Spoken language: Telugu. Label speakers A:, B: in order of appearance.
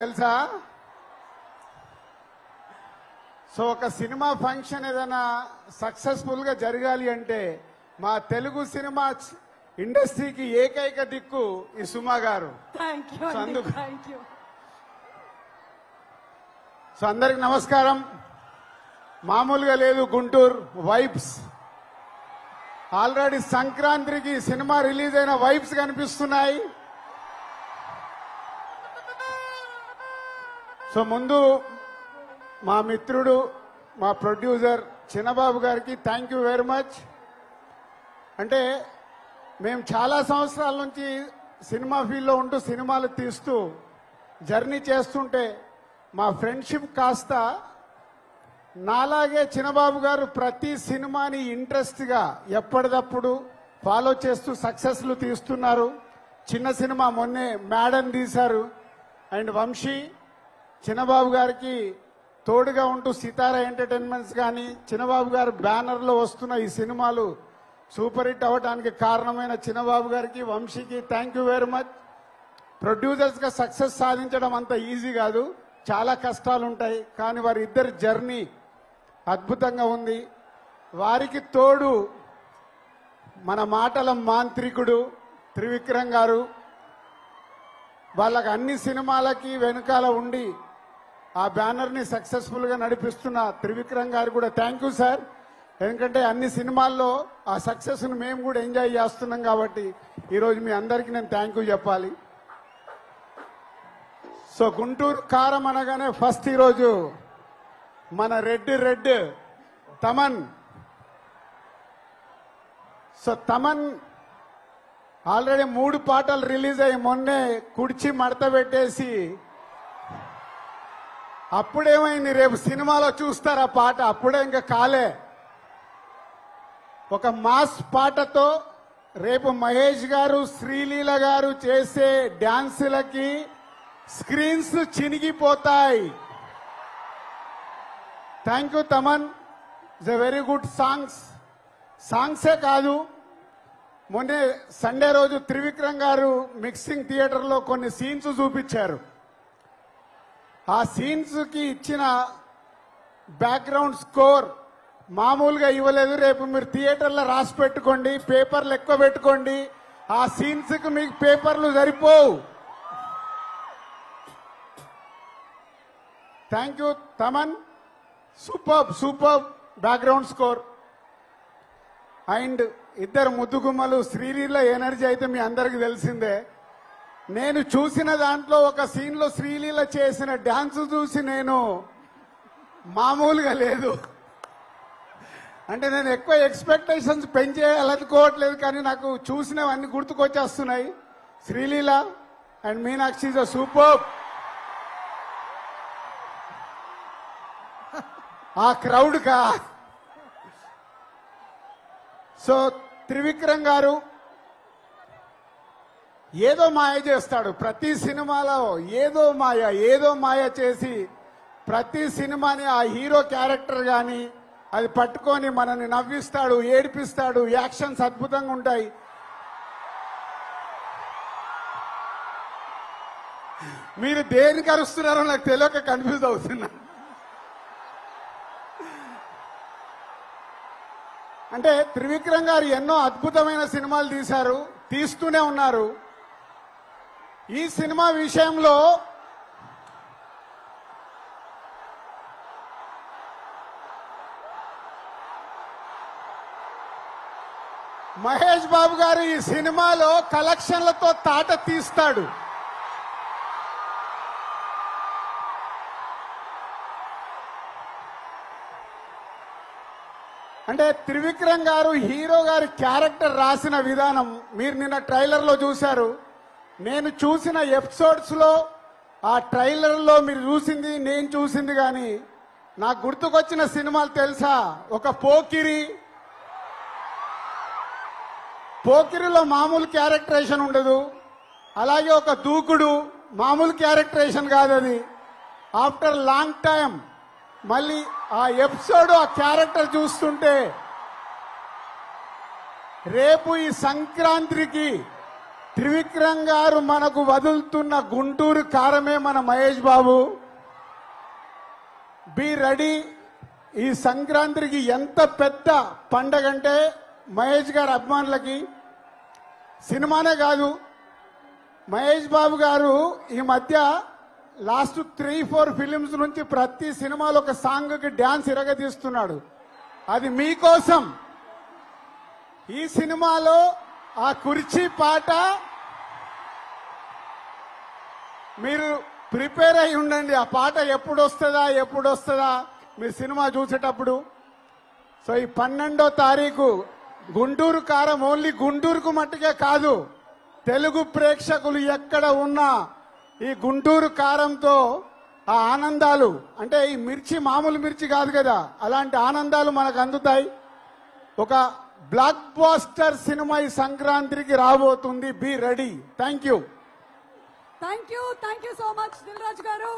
A: తెలుసా? సో ఒక సినిమా ఫంక్షన్ ఏదైనా సక్సెస్ఫుల్ గా జరగాలి అంటే మా తెలుగు సినిమా ఇండస్ట్రీకి ఏకైక దిక్కు ఈ సుమా గారు. సో అందరికి నమస్కారం. మామూలుగా లేదు గుంటూరు వైబ్స్. ఆల్రెడీ సంక్రాంతికి సినిమా రిలీజ్ అయిన వైబ్స్ కనిపిస్తున్నాయి. సో ముందు మా మిత్రుడు మా ప్రొడ్యూసర్ చిన్నబాబు గారికి థ్యాంక్ యూ వెరీ మచ్. అంటే మేము చాలా సంవత్సరాల నుంచి సినిమా ఫీల్డ్లో ఉంటూ సినిమాలు తీస్తూ జర్నీ చేస్తుంటే మా ఫ్రెండ్షిప్ కాస్త నాలాగే చిన్నబాబు గారు ప్రతి సినిమాని ఇంట్రెస్ట్గా ఎప్పటికప్పుడు ఫాలో చేస్తూ సక్సెస్లు తీస్తున్నారు. చిన్న సినిమా మొన్నే మేడన్ తీశారు. అండ్ వంశీ చిన్నబాబు గారికి తోడుగా ఉంటూ సితారా ఎంటర్టైన్మెంట్స్ కానీ చిన్నబాబు గారు బ్యానర్లో వస్తున్న ఈ సినిమాలు సూపర్ హిట్ అవ్వడానికి కారణమైన చిన్నబాబు గారికి వంశీకి థ్యాంక్ యూ వెరీ మచ్. ప్రొడ్యూసర్స్గా సక్సెస్ సాధించడం అంత ఈజీ కాదు, చాలా కష్టాలు ఉంటాయి. కానీ వారి ఇద్దరి జర్నీ అద్భుతంగా ఉంది. వారికి తోడు మన మాటల మాంత్రికుడు త్రివిక్రమ్ గారు. వాళ్ళకి అన్ని సినిమాలకి వెనుకాల ఉండి ఆ బ్యానర్ని సక్సెస్ఫుల్గా నడిపిస్తున్న త్రివిక్రమ్ గారు కూడా థ్యాంక్ యూ సార్. ఎందుకంటే అన్ని సినిమాల్లో ఆ సక్సెస్ను మేము కూడా ఎంజాయ్ చేస్తున్నాం కాబట్టి ఈరోజు మీ అందరికీ నేను థ్యాంక్ యూ చెప్పాలి. సో గుంటూరు కారం అనగానే ఫస్ట్ ఈరోజు మన red Thaman. So Thaman already 3 పాటలు రిలీజ్ అయ్యి మొన్నే కుడిచి మడత పెట్టేసి అప్పుడేమైంది, రేపు సినిమాలో చూస్తారు ఆ పాట. అప్పుడే ఇంకా కాలే. ఒక మాస్ పాటతో రేపు మహేష్ గారు శ్రీలీల గారు చేసే డాన్సులకి స్క్రీన్స్ చినిగిపోతాయి. Thank you Thaman. It's a very good సాంగ్సే కాదు, మొన్నే సండే రోజు త్రివిక్రమ్ గారు మిక్సింగ్ థియేటర్లో కొన్ని సీన్స్ చూపించారు. ఆ సీన్స్ కి ఇచ్చిన బ్యాక్గ్రౌండ్ స్కోర్ మామూలుగా ఇవ్వలేదు. రేపు మీరు థియేటర్లో రాసి పెట్టుకోండి, పేపర్లు ఎక్కువ పెట్టుకోండి. ఆ సీన్స్ కి మీకు పేపర్లు సరిపోవు. Thank you Thaman. Super background score. And ఇద్దరు ముద్దుగుమ్మలు శ్రీలీల ఎనర్జీ అయితే మీ అందరికి తెలిసిందే. నేను చూసిన దాంట్లో ఒక సీన్లో శ్రీలీల చేసిన డాన్స్ చూసి నేను మామూలుగా లేదు. అంటే నేను ఎక్కువ ఎక్స్పెక్టేషన్స్ పెంచేయాలనుకోవట్లేదు, కానీ నాకు చూసినవన్నీ గుర్తుకొచ్చేస్తున్నాయి. Sreeleela and Meenakshi is super. ఆ క్రౌడ్ కా. సో త్రివిక్రమ్ గారు ఏదో మాయ చేస్తాడు ప్రతి సినిమాలో. ఏదో మాయ చేసి ప్రతి సినిమాని ఆ హీరో క్యారెక్టర్ కానీ అది పట్టుకొని మనల్ని నవ్విస్తాడు, ఏడిపిస్తాడు. యాక్షన్స్ అద్భుతంగా ఉంటాయి. మీరు దేనికి అరుస్తున్నారో నాకు తెలియక కన్ఫ్యూజ్ అవుతున్నా. అంటే త్రివిక్రమ్ గారు ఎన్నో అద్భుతమైన సినిమాలు తీస్తూనే ఉన్నారు. ఈ సినిమా విషయంలో మహేష్ బాబు గారు ఈ సినిమాలో కలెక్షన్లతో తాట తీస్తాడు. అంటే త్రివిక్రమ్ గారు హీరో గారి క్యారెక్టర్ రాసిన విధానం మీరు నిన్న ట్రైలర్లో చూశారు. నేను చూసిన ఎపిసోడ్స్లో ఆ ట్రైలర్లో మీరు చూసింది నేను చూసింది కానీ నాకు గుర్తుకొచ్చిన సినిమాలు తెలుసా? ఒక పోకిరిలో మామూలు క్యారెక్టరేషన్ ఉండదు. అలాగే ఒక దూకుడు మామూలు క్యారెక్టరేషన్ కాదు. అది ఆఫ్టర్ లాంగ్ టైం మళ్ళీ ఆ ఎపిసోడ్ ఆ క్యారెక్టర్ చూస్తుంటే రేపు ఈ సంక్రాంతికి త్రివిక్రమ్ గారు మనకు వదులుతున్న గుంటూరు కారమే మన మహేష్ బాబు. Be ready. ఈ సంక్రాంతికి ఎంత పెద్ద పండగ అంటే మహేష్ గారి అభిమానులకి సినిమానే కాదు, మహేష్ బాబు గారు ఈ మధ్య లాస్ట్ 3-4 ఫిలిమ్స్ నుంచి ప్రతి సినిమాలో ఒక సాంగ్ కి డాన్స్ ఇరగదీస్తున్నాడు. అది మీకోసం. ఈ సినిమాలో ఆ కుర్చీ పాట మీరు ప్రిపేర్ అయి ఉండండి. ఆ పాట ఎప్పుడు వస్తుందా మీరు సినిమా చూసేటప్పుడు. సో ఈ 12వ తారీఖు గుంటూరు కారం ఓన్లీ గుంటూరుకు మట్టుకే కాదు, తెలుగు ప్రేక్షకులు ఎక్కడ ఉన్నా ఈ గుంటూరు కారంతో ఆ ఆనందాలు, అంటే ఈ మిర్చి మామూలు మిర్చి కాదు కదా, అలాంటి ఆనందాలు మనకు అందుతాయి. ఒక బ్లాక్ బాస్టర్ సినిమా ఈ సంక్రాంతికి రాబోతుంది. Be ready. Thank you
B: so much Dil Raju గారు.